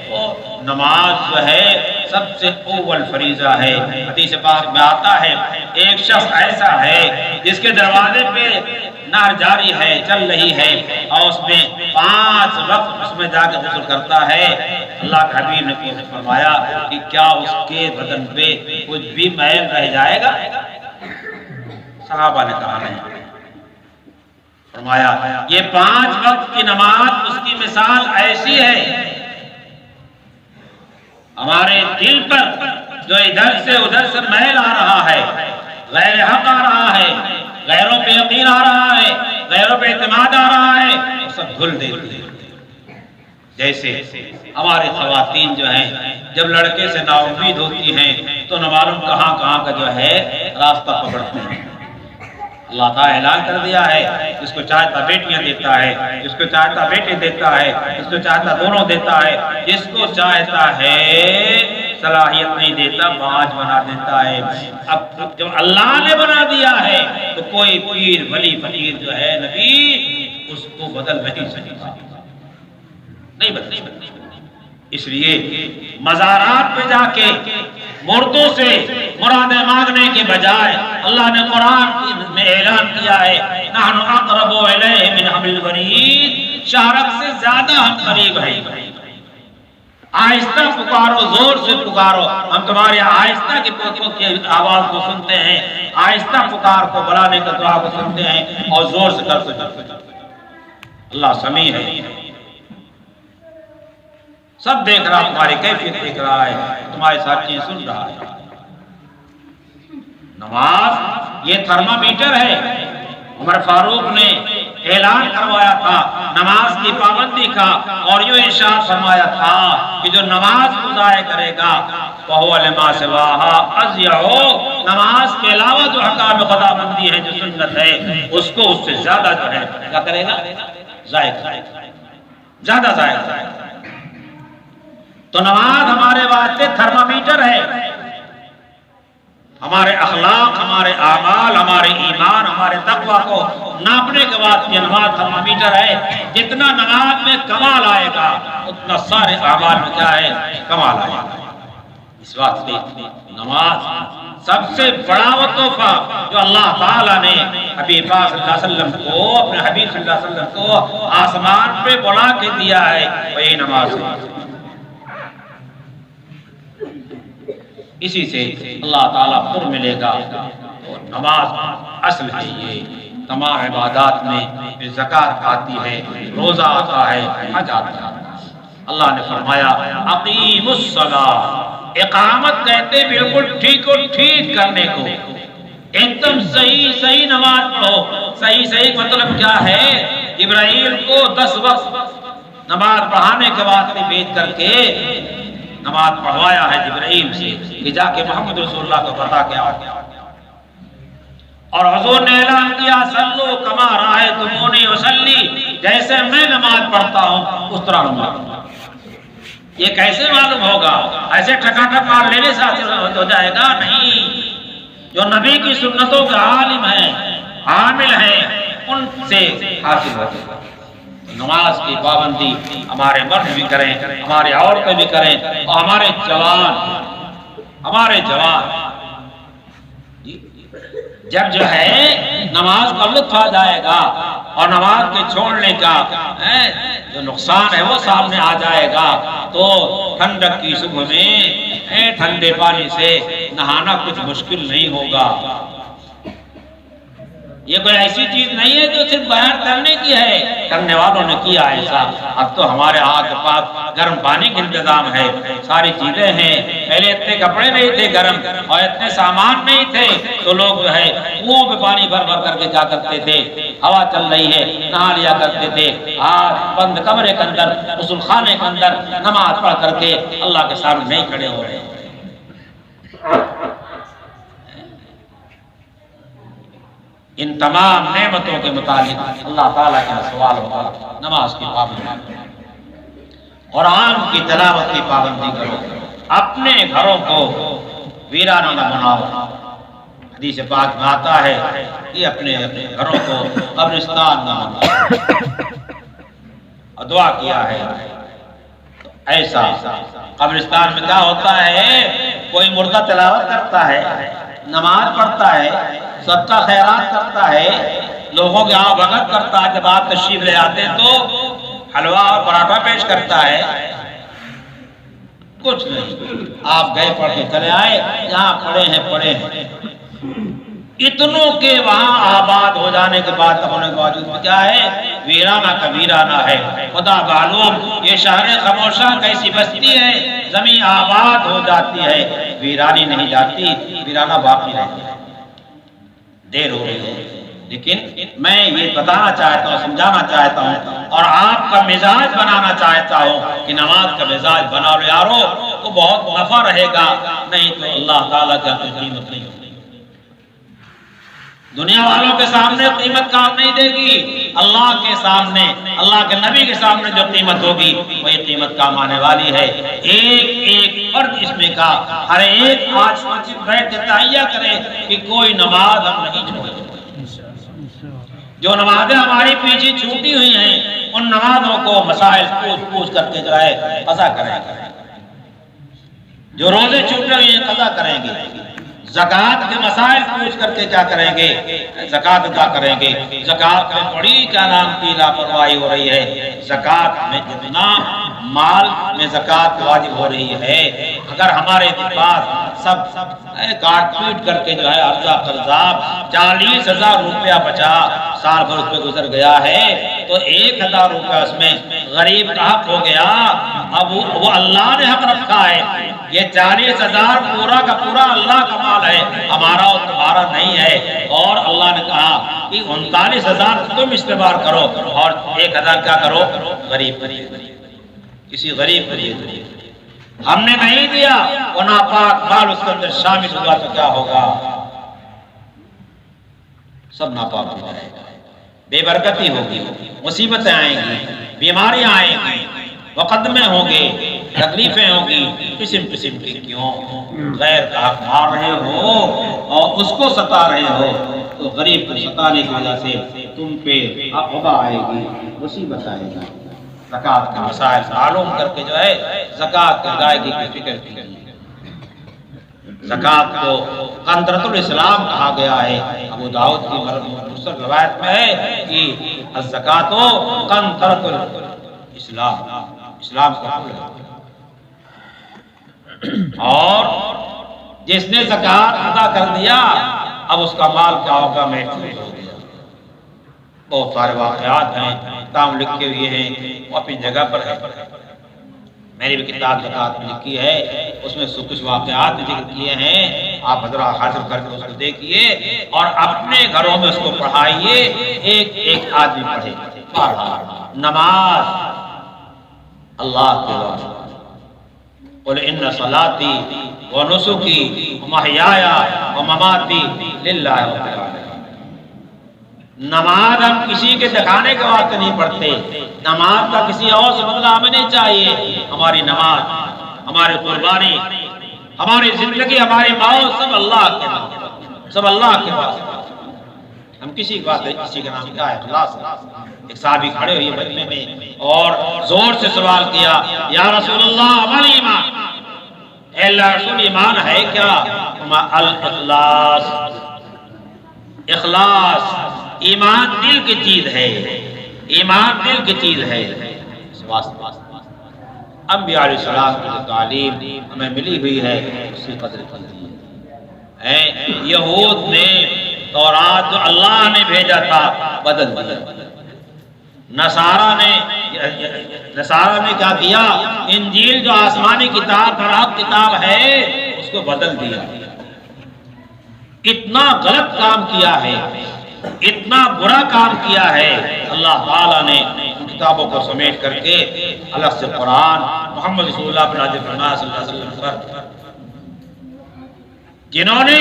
تو نماز جو ہے سب سے اول فریضہ ہے۔ حدیث پاک میں آتا ہے ایک شخص ایسا ہے جس کے دروازے پہ نہر جاری ہے، چل رہی ہے، اور اس میں 5 وقت اس میں جا کے غسل کرتا ہے۔ اللہ کے حبیب نے فرمایا کہ کیا اس کے بدن پہ کچھ بھی میل رہ جائے گا؟ صحابہ نے کہا نہیں، فرمایا یہ 5 وقت کی نماز اس کی مثال ایسی ہے، ہمارے دل پر جو ادھر سے ادھر سے میل آ رہا ہے، غیر حق آ رہا ہے، غیروں پہ یقین آ رہا ہے، غیروں پہ اعتماد آ رہا ہے، وہ سب دھل دیتی ہے۔ جیسے ہماری خواتین جو ہیں جب لڑکے سے نا امید ہوتی ہیں تو نہ معلوم کہاں کہاں کا جو ہے راستہ پکڑتے ہیں۔ اللہ تعالیٰ اعلان کر دیا ہے، جس کو چاہتا بیٹیاں دیتا ہے، جس کو چاہتا بیٹے دیتا ہے، جس کو چاہتا دونوں دیتا ہے، جس کو چاہتا ہے صلاحیت نہیں دیتا، باج بنا دیتا ہے۔ اب جب اللہ نے بنا دیا ہے تو کوئی پیر ولی فقیر جو ہے نبی اس کو بدل نہیں سکتا، نہیں بدل۔ اس لیے مزارات پہ جا کے مردوں سے مرادیں مانگنے کے بجائے اللہ نے قرآن میں اعلان کیا ہے، نحن اقرب الیہ من حبل الورید، شہرک سے زیادہ ہم قریب ہیں۔ آہستہ پکارو، زور سے پکارو، ہم تمہاری آہستہ کی آواز کو سنتے ہیں، آہستہ پکار کو بلانے کا دعا کو سنتے ہیں اور زور سے کرتے ہیں۔ اللہ سمیع ہے، سب دیکھ رہا، تمہاری کیفیت دیکھ رہا ہے، تمہاری ساری چیزیں سن رہا ہے۔ نماز یہ تھرمامیٹر ہے۔ عمر فاروق نے اعلان کروایا تھا نماز کی پابندی کا، اور یوں ارشاد فرمایا تھا کہ جو نماز کو ضائع کرے گا فَهُوَ لِمَا سِوَاهَا أَضْيَعُ، نماز کے علاوہ جو حکام خدا بندی ہے، جو سنت ہے، اس کو اس سے زیادہ جو ہے کیا کرے گا؟ ضائع کرے گا، زیادہ ضائع کرے گا۔ تو نماز ہمارے واسطے تھرمامیٹر ہے، ہمارے اخلاق، ہمارے اعمال، ہمارے ایمان، ہمارے تقوی کو ناپنے کے واسطے نماز تھرمامیٹر ہے۔ جتنا نماز میں کمال آئے گا اتنا سارے اعمال میں کیا ہے؟ کمال آئے گا۔ اس واسطے نماز سب سے بڑا وہ تحفہ جو اللہ تعالیٰ نے حبیب پاک صلی اللہ علیہ وسلم کو، اپنے حبیب صلی اللہ علیہ وسلم کو آسمان پہ بلا کے دیا ہے، وہی نماز ہے۔ اسی سے اللہ تعالیٰ پر ملے گا۔ تو نماز اصل ہے، یہ تمام عبادات میں زکوٰۃ آتی ہے، روزہ آتا ہے، حج آتا ہے۔ اللہ نے فرمایا اقیم الصلاۃ، اقامت کہتے بالکل ٹھیک اور ٹھیک کرنے کو، ایک دم صحیح نماز پڑھو۔ صحیح مطلب کیا ہے؟ ابراہیم کو 10 وقت نماز پڑھانے کے واسطے بھیج کر کے نماز پڑھوایا ہے جبرائیل سے کہ جا کے محمد رسول اللہ کو بتا کے آ گیا، اور حضور نے اعلان کیا صلو کما رأیتمونی اصلی، جیسے میں نماز پڑھتا ہوں اس طرح نماز۔ یہ کیسے معلوم ہوگا؟ ایسے ٹھکا ٹھک مار لینے سے ہو جائے گا؟ نہیں، جو نبی کی سنتوں کے عالم ہیں، عامل ہیں، ان سے حاصل ہوتے ہیں۔ نماز کی پابندی ہمارے مرد بھی کریں، ہمارے عورتیں بھی کریں، اور ہمارے جوان جب جو ہے نماز کا لطف آ جائے گا اور نماز کے چھوڑنے کا جو نقصان ہے وہ سامنے آ جائے گا، تو ٹھنڈک کی صبح میں ٹھنڈے پانی سے نہانا کچھ مشکل نہیں ہوگا۔ یہ کوئی ایسی چیز نہیں ہے جو صرف بیان کرنے کی ہے، کرنے والوں نے کیا ایسا۔ اب تو ہمارے ہاتھ کے پاس گرم پانی کا انتظام ہے، ساری چیزیں ہیں۔ پہلے اتنے کپڑے نہیں تھے گرم اور اتنے سامان نہیں تھے، تو لوگ جو ہے کنووں پہ پانی بھر بھر کر کے کیا کرتے تھے، ہوا چل رہی ہے نہا لیا کرتے تھے، ہاتھ بند کمرے کے اندر، غسل خانے کے اندر نماز پڑھ کر کے اللہ کے سامنے نہیں کھڑے ہو رہے۔ ان تمام نعمتوں کے متعلق اللہ تعالیٰ کا سوال ہوگا۔ نماز کی پابندی، قرآن کی تلاوت کی پابندی کرو، اپنے گھروں کو ویرانہ نہ بناؤ۔ حدیث پاک میں آتا ہے کہ اپنے گھروں کو قبرستان نہ بناؤ، اور دعا کیا ہے ایسا۔ قبرستان میں کیا ہوتا ہے؟ کوئی مردہ تلاوت کرتا ہے، نماز پڑھتا ہے، صدقہ خیرات کرتا ہے، لوگوں کے یہاں بھگت کرتا ہے، جب آپ تشریف لے آتے تو حلوہ اور پراٹھا پیش کرتا ہے، کچھ نہیں۔ آپ گئے پڑھ کے چلے آئے، یہاں پڑے ہیں اتنوں کے وہاں آباد ہو جانے کے بعد ہونے کے باوجود کیا ہے؟ ویرانہ کا ویرانہ ہے۔ خدا معلوم یہ شہر خاموشہ کیسی بستی ہے، زمین آباد ہو جاتی ہے، ویرانی نہیں جاتی، ویرانہ باقی رہتی ہے۔ دیر ہو رہی ہے، لیکن میں یہ بتانا چاہتا ہوں، سمجھانا چاہتا ہوں اور آپ کا مزاج بنانا چاہتا ہوں کہ نماز کا مزاج بنا لو یارو، تو بہت نفع رہے گا، نہیں تو اللہ تعالیٰ کا کوئی قیمت نہیں ہوگی۔ دنیا والوں کے سامنے قیمت کام نہیں دے گی، اللہ کے سامنے، اللہ کے نبی کے سامنے جو قیمت ہوگی وہی قیمت کام آنے والی ہے۔ ایک ایک فرد اس میں کا ہر ایک آج بیٹھ کے تہیہ کرے کہ کوئی نماز ہم نہیں چھوڑیں۔ جو نمازیں ہماری پیچھے چھوٹی ہوئی ہیں ان نمازوں کو مسائل پوچھ کر کے جو ہے قضا کریں گے۔ جو روزے چھوٹے ہوئے ہیں قضا کریں گے۔ زکوٰۃ کے مسائل پوچھ کر کے کیا کریں گے؟ زکوٰۃ ادا کریں گے۔ زکوٰۃ میں بڑی کیا نام کی لاپرواہی ہو رہی ہے۔ زکوٰۃ میں جتنا مال میں زکوٰۃ واجب ہو رہی ہے، اگر ہمارے پاس سب کاٹ پیٹ کر کے جو ہے ارزا قرضاب 40,000 روپیہ بچا، سال بھر اس پہ گزر گیا ہے، تو 1,000 روپیہ اس میں غریب کا حق ہو گیا۔ اب وہ اللہ نے حق رکھا ہے، یہ 40,000 پورا کا پورا اللہ کا مال ہے، ہمارا اور تمہارا نہیں ہے۔ اور اللہ نے کہا کہ 39,000 تم استعمال کرو اور 1,000 کیا کرو؟ غریب کسی غریب کو دیے۔ ہم نے نہیں دیا، وہ ناپاک مال اس کے اندر شامل ہوا تو کیا ہوگا؟ سب ناپاک ہو جائے گا، بے برکتی ہوگی، مصیبتیں آئیں گی، بیماریاں آئیں گی، مقدمے ہوں گے، تکلیفیں ہوں گی، قسم قسم کی۔ کیوں؟ غیر کا حق مار رہے ہو اور اس کو ستا رہے ہو، تو غریب کو ستانے کی وجہ سے تم پہ وبا آئے گی، مصیبت آئے گی۔ زکوٰۃ کے مسائل معلوم کر کے جو ہے زکوٰۃ کی ادائیگی کی فکر کیجیے۔ زکوٰۃ کو قنطرۃ الاسلام کہا گیا ہے۔ ابو داؤد کی مرسل روایت میں ہے کہ الزکوٰۃ قنطرۃ الاسلام، اسلام کا پھول ہے۔ اور جس نے زکوٰۃ ادا کر دیا اب اس کا مال کیا ہوگا؟ محفوظ ہو گیا۔ بہت سارے واقعات ہیں، تاہم لکھے ہوئے ہیں، وہ اپنی جگہ پر ہے۔ میں نے بھی کتاب زکوٰۃ میں لکھی ہے، اس میں کچھ واقعات ذکر کیے ہیں، آپ حضرات حاضر کر کے اس کو دیکھیے اور اپنے گھروں میں اس کو پڑھائیے۔ ایک ایک آدمی پڑھے نماز اللہ کے واسطے، قل ان صلاتی ونسکی ومحیایا ومماتی للہ رب العالمین۔ نماز ہم کسی کے دکھانے کے واسطے نہیں پڑھتے، نماز کا کسی اور سے بدلہ ہمیں نہیں چاہیے۔ ہماری نماز، ہماری قربانی، ہماری زندگی، ہماری موت سب اللہ کے نام، سب اللہ کے واسطے۔ ہم کسی کے واسطے، کسی کا نام کیا ہے؟ اخلاص۔ ایک صحابی کھڑے ہوئے مدینے میں اور زور سے سوال کیا، یا رسول اللہ عمل ایمان، اے اللہ رسول ایمان ہے کیا؟ الاخلاص، اخلاص، ایمان دل کی چیز ہے، ایمان دل کی چیز ہے۔ انبیاء علیہ السلام کی تعلیم ہمیں ملی ہوئی ہے، اس کی قدر کیجیے۔ یہود نے تورات جو اللہ نے بھیجا تھا بدل دیا، نصارہ نے کیا کیا؟ انجیل جو آسمانی کتاب برحق کتاب ہے اس کو بدل دیا۔ اتنا غلط کام کیا ہے، اتنا برا کام کیا ہے، اللہ تعالیٰ نے ان کتابوں کو سمیٹ کر کے الگ سے قرآن محمد رسول اللہ صلی اللہ علیہ وسلم پر، جنہوں نے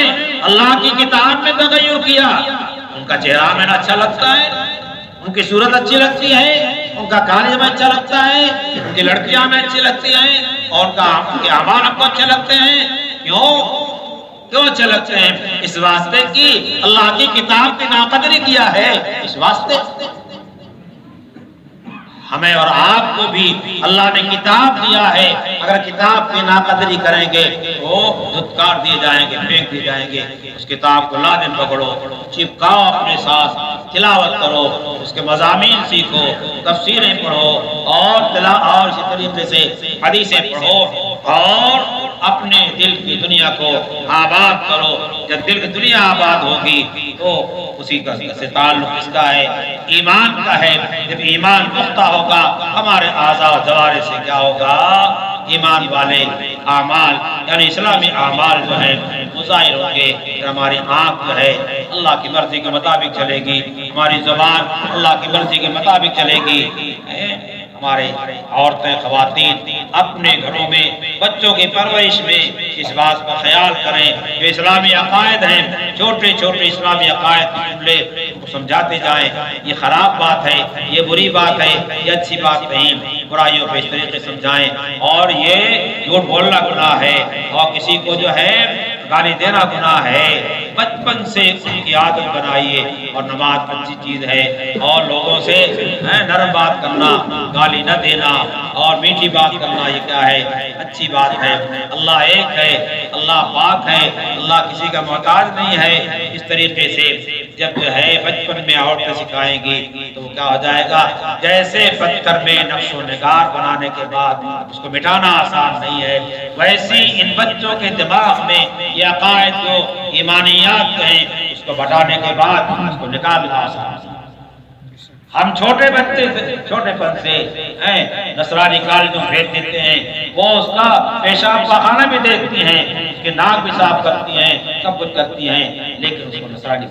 اللہ کی کتاب میں تغیر کیا، ان کا چہرہ ہمیں اچھا لگتا ہے، ان کی صورت اچھی لگتی ہے، ان کا کالج ہمیں اچھا لگتا ہے، ان کی لڑکیاں ہمیں اچھی لگتی ہیں، اور ان کے اعمال ہم کو اچھے لگتے ہیں۔ کیوں اچھے لگتے ہیں؟ اس واسطے کی اللہ کی کتاب کی ناقدری کیا ہے، اس واسطے ہمیں اور آپ کو بھی اللہ نے کتاب دیا ہے، اگر کتاب کی ناقدری کریں گے تو دھتکار دیے جائیں گے، پھینک دیے جائیں گے۔ اس کتاب کو لازم پکڑو، چپکاؤ اپنے ساتھ، تلاوت کرو، اس کے مضامین سیکھو، تفسیریں پڑھو اور اسی طریقے سے حدیثیں پڑھو اور اپنے دل کی دنیا کو آباد کرو. جب دل کی دنیا آباد ہوگی تو اسی کا سے تعلق اس کا ہے ایمان کا ہے. جب ایمان پختہ ہوگا ہمارے اعضاء و جوارح سے کیا ہوگا؟ ایمان والے اعمال یعنی اسلامی اعمال جو ہیں مظاہر ہوں گے. ہماری آنکھ جو ہے اللہ کی مرضی کے مطابق چلے گی, ہماری زبان اللہ کی مرضی کے مطابق چلے گی. ہمارے عورتیں خواتین اپنے گھروں میں بچوں کی پرورش میں اس بات کا خیال کریں جو اسلامی عقائد ہیں, چھوٹے چھوٹے اسلامی عقائد کے جملے سمجھاتے جائیں. یہ خراب بات ہے, یہ بری بات ہے, یہ اچھی بات نہیں. برائیوں پہ اس طریقے سمجھائیں. اور یہ جھوٹ بولنا گناہ ہے اور کسی کو جو ہے گالی دینا گناہ ہے. بچپن سے ان کی عادت بنائیے. اور نماز اچھی چیز ہے اور لوگوں سے نرم بات کرنا, گالی نہ دینا اور میٹھی بات کرنا یہ کیا ہے؟ اچھی بات ہے. اللہ ایک ہے, اللہ پاک ہے, اللہ کسی کا محتاج نہیں ہے. اس طریقے سے جب جو ہے بچپن میں عورتیں سکھائیں گی تو کیا ہو جائے گا؟ جیسے پتھر میں نقش و نگار بنانے کے بعد اس کو مٹانا آسان نہیں ہے, ویسی ان بچوں کے دماغ میں یہ عقائد جو ایمانیات ہیں اس کو بٹانے کے بعد اس کو نکالنا آسان ہے. ہم چھوٹے بچے چھوٹے پن سے نصرانی کالجوں بھیج دیتے ہیں, وہ اس کا پیشاب پاخانہ بھی دیکھتی ہیں, اس کے ناک بھی صاف کرتی ہیں, سب کچھ کرتی ہیں, لیکن اس کو نصرانی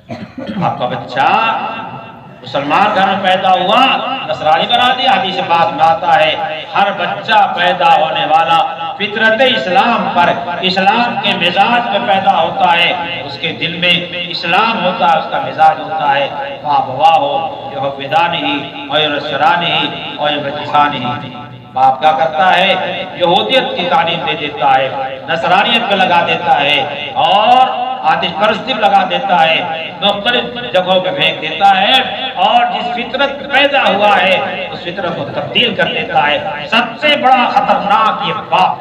آپ کا بچہ مسلمان گھر میں پیدا ہوا نصرانی بنا دیا. حدیث پاک میں آتا ہے ہر بچہ پیدا ہونے والا فطرت اسلام پر, اسلام کے مزاج میں پیدا ہوتا ہے. اس کے دل میں اسلام ہوتا ہے, اس کا مزاج ہوتا ہے. فابواہ ہو یحودانہ اور نصرانہ اور مجوسانہ. باپ کیا کرتا ہے؟ یہودیت کی تعلیم دے دیتا ہے, نصرانیت پہ لگا دیتا ہے اور آتش پرستی لگا دیتا ہے, مختلف جگہوں پہ پھینک دیتا ہے اور جس فطرت پیدا ہوا ہے اس فطرت کو تبدیل کر دیتا ہے. سب سے بڑا خطرناک یہ باپ.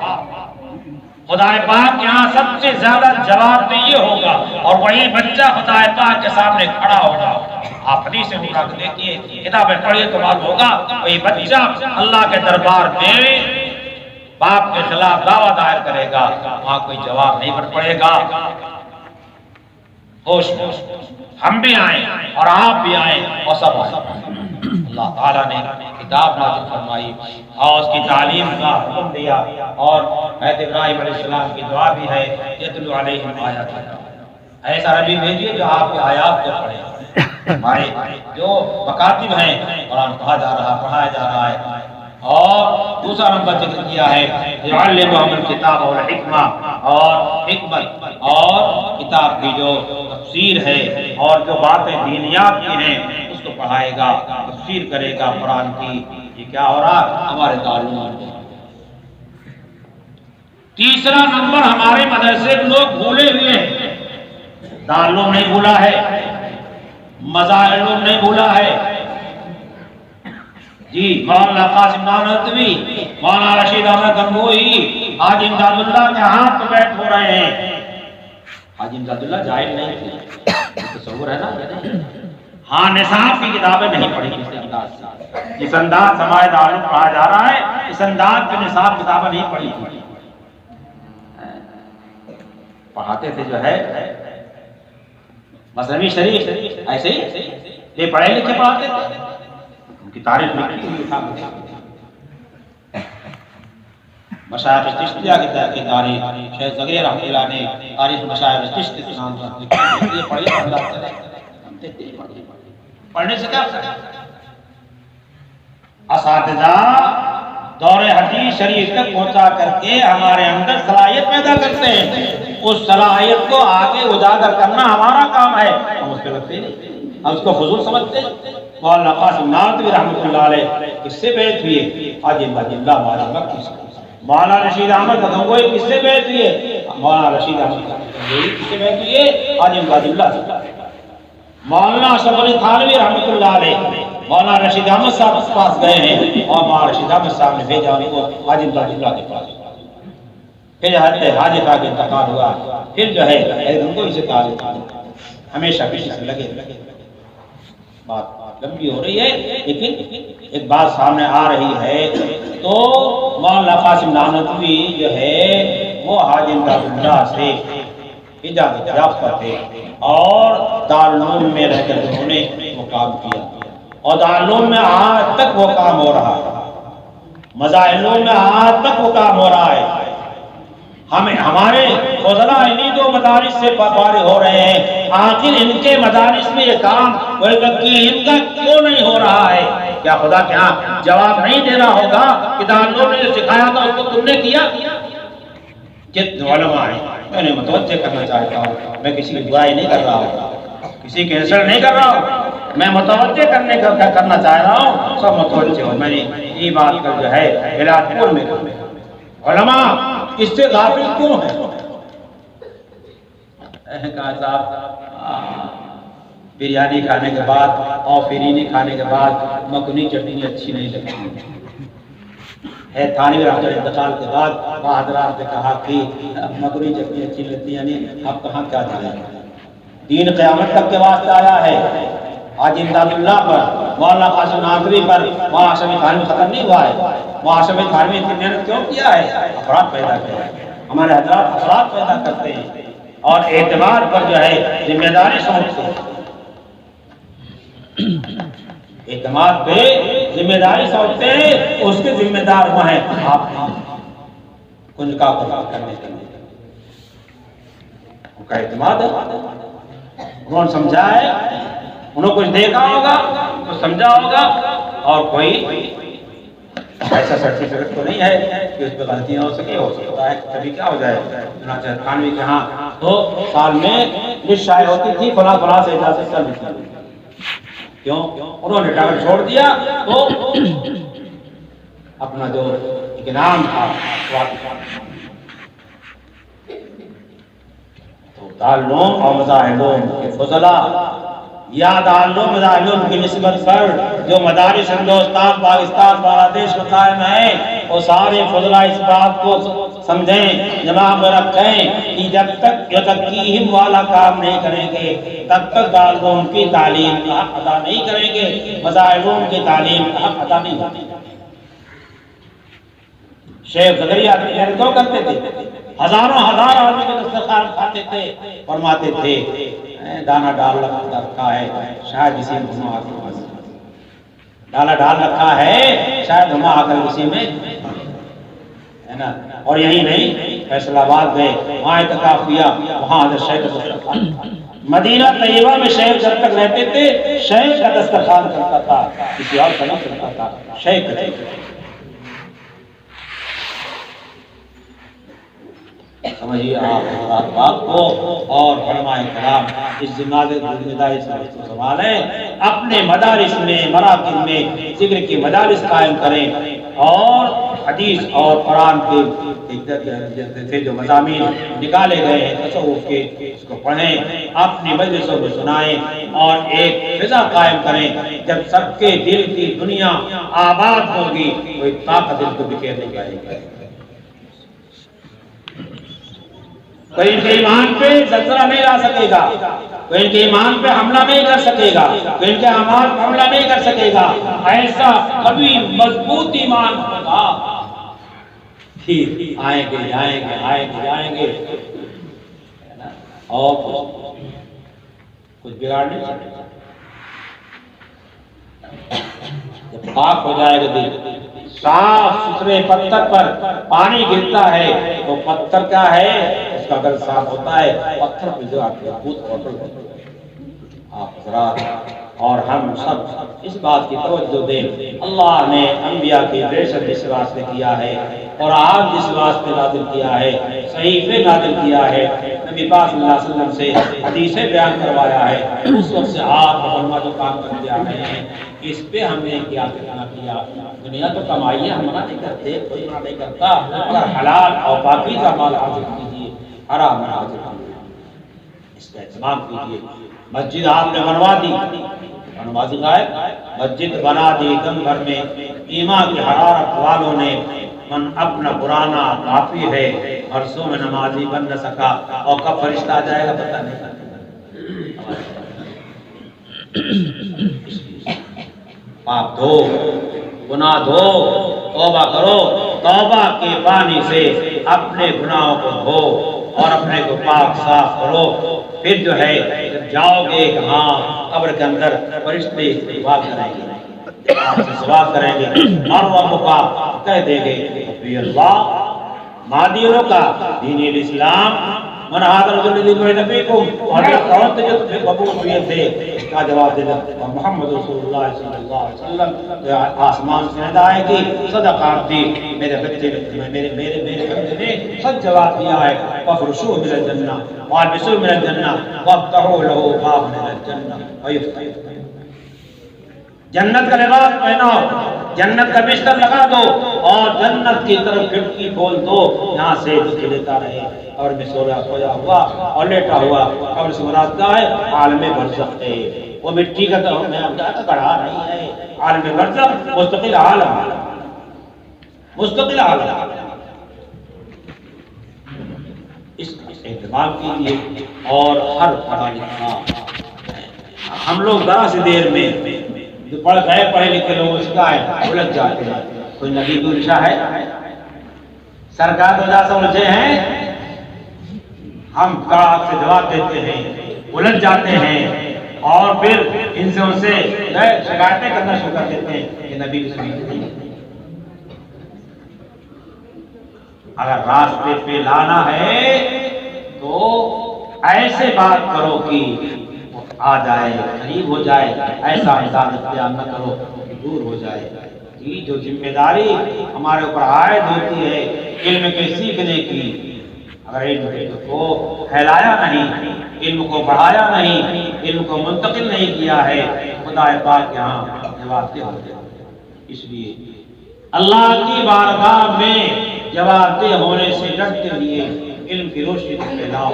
خدا پاک یہاں سب سے زیادہ جواب میں یہ ہوگا اور وہی بچہ خدا پاک کے سامنے کھڑا ہوگا. آپ حدیث میں اٹھا کے دیکھیے, کتابیں پڑھیے تو معلوم ہوگا وہی بچہ اللہ کے دربار میں باپ کے خلاف دعویٰ دائر کرے گا, وہاں کوئی جواب نہیں بن پڑے گا. ہوش ہم بھی آئیں اور آپ بھی آئیں اور سب آئیں. اللہ تعالیٰ نے کتاب نازل فرمائی اور اس کی تعلیم کا حکم دیا اور حضرت ابراہیم علیہ السلام کی دعا بھی ہے یتلو علیہم آیاتنا. ایسا نبی بھیجیے جو آپ کے آیات کو پڑھے. ہمارے جو مکاتب ہیں قرآن پڑھا جا رہا, پڑھایا جا رہا ہے. اور دوسرا نمبر ذکر کیا ہے یعلمہم الکتاب والحکمہ, اور حکمت اور کتاب کی جو تفسیر ہے اور جو باتیں دینیات کی ہیں اس کو پڑھائے گا, تفسیر کرے گا قرآن کی. یہ کیا ہو رہا ہمارے تعلیم. تیسرا نمبر ہمارے مدرسے کے لوگ بھولے ہوئے ہیں. دارالعلوم نہیں بھولا ہے, مظاہر علوم نہیں بھولا ہے. جی مولانا قاسم نانوتوی, مولانا رشید احمد گنگوہی, حاجی امداد اللہ کے ہاتھ پہ بیٹھ ہو رہے ہیں. حاجی امداد اللہ جاہل نہیں تھے, تصور ہے نا. ہاں نصاب کی کتابیں نہیں پڑھی اس انداز ہمارے دارالعلوم پڑھا جا رہا ہے, اس انداز کی نصاب کتابیں نہیں پڑھی تھی. پڑھاتے تھے جو ہے مثنوی شریف ایسے ہی یہ پڑھے لکھے پڑھاتے تھے, ان کی تاریخ لکھی ہوئی تھا. مشائخ چشتیہ کی تاریخ شیخ زغیر رحمۃ اللہ نے تاریخ مشائخ چشتی کے نام سے لکھی. یہ پڑھیے اللہ تعالی پڑھنے سے کیا ہوتا ہے؟ اساتذہ دور حدیث شریف تک پہنچا کر کے ہمارے اندر صلاحیت پیدا کرتے ہیں. اس صلاحیت کو آگے اجاگر کرنا ہمارا کام ہے. ہم اس پہ لگتے نہیں, ہم اس کو فضول سمجھتے ہیں. مولانا قاسم نانوتوی رحمۃ اللہ علیہ کس سے بیعت ہوئے؟ حاجی امداد اللہ مولانا مکی سے. مولانا رشید احمد گنگوہی کس سے بیعت ہوئے؟ مولانا رشید احمد گنگوہی کس سے بیعت ہوئے؟ حاجی امداد اللہ سے. مولانا اشرف علی تھانوی رحمۃ اللہ علیہ مولانا رشید احمد صاحب کے پاس گئے ہیں اور مولانا رشید احمد صاحب نے بھیجا ان کو حاجی امداد اللہ کے پاس. پھر حاجی کا انتقال ہوا, پھر جو ہے گنگوہی سے تعلق ہمیشہ پیچھے سے لگے. بات لمبی ہو رہی ہے لیکن ایک بات سامنے آ رہی ہے تو مولانا قاسم نانوتوی جو ہے وہ حاجی امداد اللہ سے اجازت یافتہ تھے اور دارالعلوم میں رہ کر انہوں نے وہ کام کیا اور دارالعلوم میں آج تک وہ کام ہو رہا ہے، مظاہروں میں آج تک وہ کام ہو رہا ہے۔ ہمارے فضلاء انہی دو مدارس سے فارغ ہو رہے ہیں، آخر ان کے مدارس میں یہ کام ان کا کیوں نہیں ہو رہا ہے؟ کیا خدا کے ہاں جواب نہیں دے رہا ہوگا کہ دارالعلوم نے جو سکھایا تھا اس کو تم نے کیا؟ جتنے علماء ہیں میں نے متوجہ کرنا چاہتا ہوں، میں کسی کی برائی نہیں کر رہا ہوں، کسی کی انسلٹ نہیں کر رہا ہوں، میں متوجہ کرنا چاہ رہا ہوں، سب متوجہ ہوں۔ میں نے یہ بات کر جو ہے بلادپور میں علماء اس سے غافل کیوں ہیں؟ کہا صاحب بریانی کھانے کے بعد اور فرینی کھانے کے بعد مکھنی چٹنی اچھی نہیں لگتی ہے۔ تھانوی رحمۃ اللہ انتقال کے بعد حضرات نے کہا کہ مکھنی چٹنی اچھی لگتی ہے، یعنی اب کہاں کیا جائے، دین قیامت تک کے واسطے آیا ہے۔ حاجی امداد اللہ پر، مولانا قاسم نانوتوی پر وہاں ہاشمی تھانوی ختم نہیں ہوا ہے۔ وہاں ہاشمی تھانوی اتنی محنت کیوں کیا ہے؟ افراد پیدا کیا ہے، ہمارے حضرات افراد پیدا کرتے ہیں اور اعتبار پر جو ہے ذمہ داری سمجھتے ہیں، اعتماد پہ ذمہ داری سمجھتے ہیں، اس کے ذمہ دار وہ ہیں آپ کنج کا کرنے کے لیے ان کا اعتماد ہے، انہوں نے سمجھا ہے، انہوں کچھ دیکھا ہوگا کچھ سمجھا ہوگا، اور کوئی ایسا سرٹیفکیٹ تو نہیں ہے کہ اس پہ غلطیاں ہو سکتا ہے کبھی کیا ہو جائے۔ چنانچہ تھانوی کے ہاں تو سال میں لسٹ شائع ہوتی تھی، فلاں فلاں سے اجازت کر دی، کیوں؟ انہوں نے ڈاکٹر چھوڑ دیا تو اپنا جو ایک نام تھا تو دارالعلوم اور مظاہرون کے فضلاء یا دارالعلوم مظاہرون کی نسبت پر جو مدارس ہندوستان پاکستان بنگلہ دیش میں قائم ہیں، وہ سارے فضلاء اس بات کو سمجھیں، دماغ میں رکھیں کہ جب تک یزکیہم والا کام نہیں کریں گے تب تک دارالعلوم کی تعلیم کا حق ادا نہیں کریں گے، مظاہرون کی تعلیم کا حق ادا نہیں ہوگی۔ شیخ زکریا کیوں کرتے تھے؟ ہزاروں آدمی کے دسترخوان کھاتے تھے، فرماتے تھے دانا ڈال رکھا ہے شاید اسی میں آ کر ڈالا ڈال رکھا ہے شاید ہم آ کر اسی میں ہے نا۔ اور یہی نہیں، فیصل آباد گئے، وہاں اعتکاف کیا، وہاں حضرت شیخ کا دسترخوان، مدینہ طیبہ میں شیخ جب تک رہتے تھے شیخ کا دسترخوان چلتا تھا، کسی اور کا نہیں چلتا تھا، شیخ کا چلتا تھا۔ سمجھیے آپ بات کو، اور علماء کرام اس ذمہ داری سے سنبھالیں، اپنے مدارس میں مراکز میں ذکر کی مدارس قائم کریں اور حدیث اور قرآن کے جو مضامین نکالے گئے ہیں تصوف کے اس کو پڑھیں، اپنی مجلسوں میں سنائیں اور ایک فضا قائم کریں۔ جب سب کے دل کی دنیا آباد ہوگی کوئی طاقت دل کو بکھیر نہیں پائے گی، کوئی ان کے ایمان پہ زلزلہ نہیں لا سکے گا، کوئی ان کے ایمان پہ حملہ نہیں کر سکے گا، کوئی ان کے اعمال پہ حملہ نہیں کر سکے گا۔ ایسا کبھی مضبوط ایمان ہوگا کہ آئیں گے جائیں گے آئیں گے جائیں گے اور کچھ بگاڑ نہیں سکے گا۔ جب پاک ہو جائے گا دل، صاف ستھرے پتھر پر پانی گرتا ہے تو پتھر کیا ہے، اس کا اگر صاف ہوتا ہے پتھر پہ جو آپ حضرات اور ہم سب اس بات کی توجہ دیں، اللہ نے انبیاء کی بعثت اس واسطے کیا ہے، قرآن جس واسطے نازل کیا ہے، صحیفے نازل کیا ہے، نبی پاک صلی اللہ علیہ وسلم سے حدیثیں بیان کروایا ہے، اس وقت سے آپ علماء جو کام کر دیا ہے اس پہ ہم نے کیا کرنا کیا۔ دنیا تو کمائیے، ہم منع نہیں کرتے، کوئی منع نہیں کرتا، مگر حلال اور پاکیزہ مال حاصل کیجیے، حرام نہ حاصل کیجیے، اس کا اہتمام کیجیے۔ مسجد آپ نے بنوا دی، نمازی غائب، مسجد بنا دی دم بھر میں، ایمان کی حرارت والوں نے من اپنا پرانا کافی ہے برسوں میں نمازی بن نہ سکا، اور کب فرشتہ آ جائے گا پتہ نہیں۔ پاپ دھو، گناہ دھو، توبہ کرو، توبہ کے پانی سے اپنے گناہوں کو دھو اور اپنے کو پاک صاف کرو، پھر جو ہے جب جاؤ گے کہاں قبر کے اندر فرشتے استقبال کریں گے، آپ سے سوال کریں گے، اور وہ کا کہہ دیں گے ربی اللہ مادیوں کا دین الاسلام من هذا الرجل الذي بعث فيكم، اور یہ کون تھے جو تمہیں قبول ہوئے تھے؟ اس کا جواب دے دیا محمد رسول اللہ صلی اللہ علیہ وسلم، آسمان سے ندا آئے گی صدق عبدی، میرے بچے میرے بندے نے سچ جواب دیا ہے، ففرشوہ من الجنہ والبسوہ من الجنہ وافتحوا له باب من الجنہ ویفتح، جنت کا لباس پہناؤ، جنت کا بستر لگا دو اور جنت کی طرف کھڑکی کھول دو، یہاں سے دکھ لیتا رہے، اور میں سویا ہوا اور لیٹا ہوا، اور اس مراد کا ہے عالم برزخ ہے، وہ مٹی کا گڑھا نہیں ہے، عالم برزخ مستقل عالم، مستقل عالم، اس کا اہتمام کیجیے، اور ہر پڑھا لکھا ہم لوگ ذرا سی دیر میں جو پڑھے لکھے لوگ اس کا ہے الجھ جاتے ہیں، کوئی نبی کی الجھا ہے، سرکار وجہ سے الجھے ہیں، ہم آپ سے جواب دیتے ہیں، الجھ جاتے ہیں، اور پھر ان سے شکایتیں کرنا شروع کر دیتے ہیں کہ نبی کی سنت نہیں۔ اگر راستے پہ لانا ہے تو ایسے بات کرو کہ آ جائے، قریب ہو جائے، ایسا انداز اختیار نہ کرو کہ دور ہو جائے۔ یہ جو ذمہ داری ہمارے اوپر عائد ہوتی ہے علم کے سیکھنے کی، اگر علم کو پھیلایا نہیں، علم کو بڑھایا نہیں، علم کو منتقل نہیں کیا ہے، خدا پاک یہاں جواب دہ ہو جائے۔ اس لیے اللہ کی بارگاہ میں جواب دہ ہونے سے ڈرتے ہوئے علم کی روشنی کو پھیلاؤ۔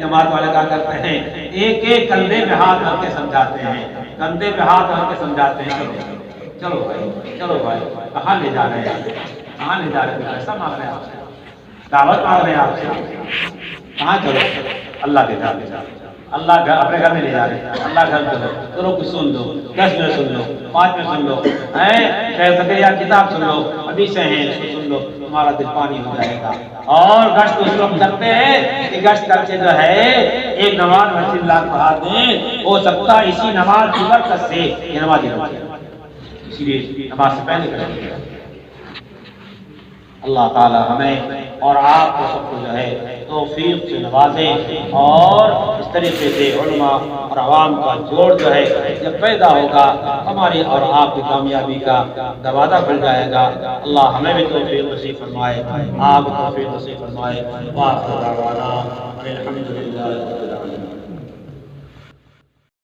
جماعت والے کیا کرتے ہیں، ایک ایک کندھے پہ ہاتھ رکھ کے سمجھاتے ہیں، کندھے پہ ہاتھ رکھ کے سمجھاتے ہیں، چلو بھائی چلو بھائی، کہاں لے جا رہے ہیں، کہاں لے جا رہے ہیں، پیسہ مانگ رہے ہیں آپ سے، دعوت مانگ رہے ہیں آپ سے، کہاں چلو، اللہ کے گھر لے جا رہے ہیں، اللہ گھر اپنے گھر میں لے جا رہے ہیں، اللہ گھر چلو، چلو کچھ سن لو، 10 میں سن لو، 5 میں سن لو، شیخ زکریا کتاب سن لو، حدیثیں ہیں اس کو سن لو، تمہارا دل پانی ہو جائے گا۔ اور گشت اس وقت کرتے ہیں کہ گشت کر کے جو ہے ایک نماز مسجد لا پڑھا دیں، ہو سکتا ہے اسی نماز کی برکت سے یہ نماز اسی لیے نماز سے پہلے کریں۔ اللہ تعالی ہمیں اور آپ کو سب کو جو ہے توفیق سے نوازے، اور اس طریقے سے علماء اور عوام کا جوڑ جو ہے جب پیدا ہوگا ہماری اور آپ کی کامیابی کا دروازہ کھل جائے گا۔ اللہ ہمیں بھی توفیق نصیب فرمائے، آپ کو توفیق نصیب فرمائے۔ وآخر دعوانا الحمدللہ رب العالمین۔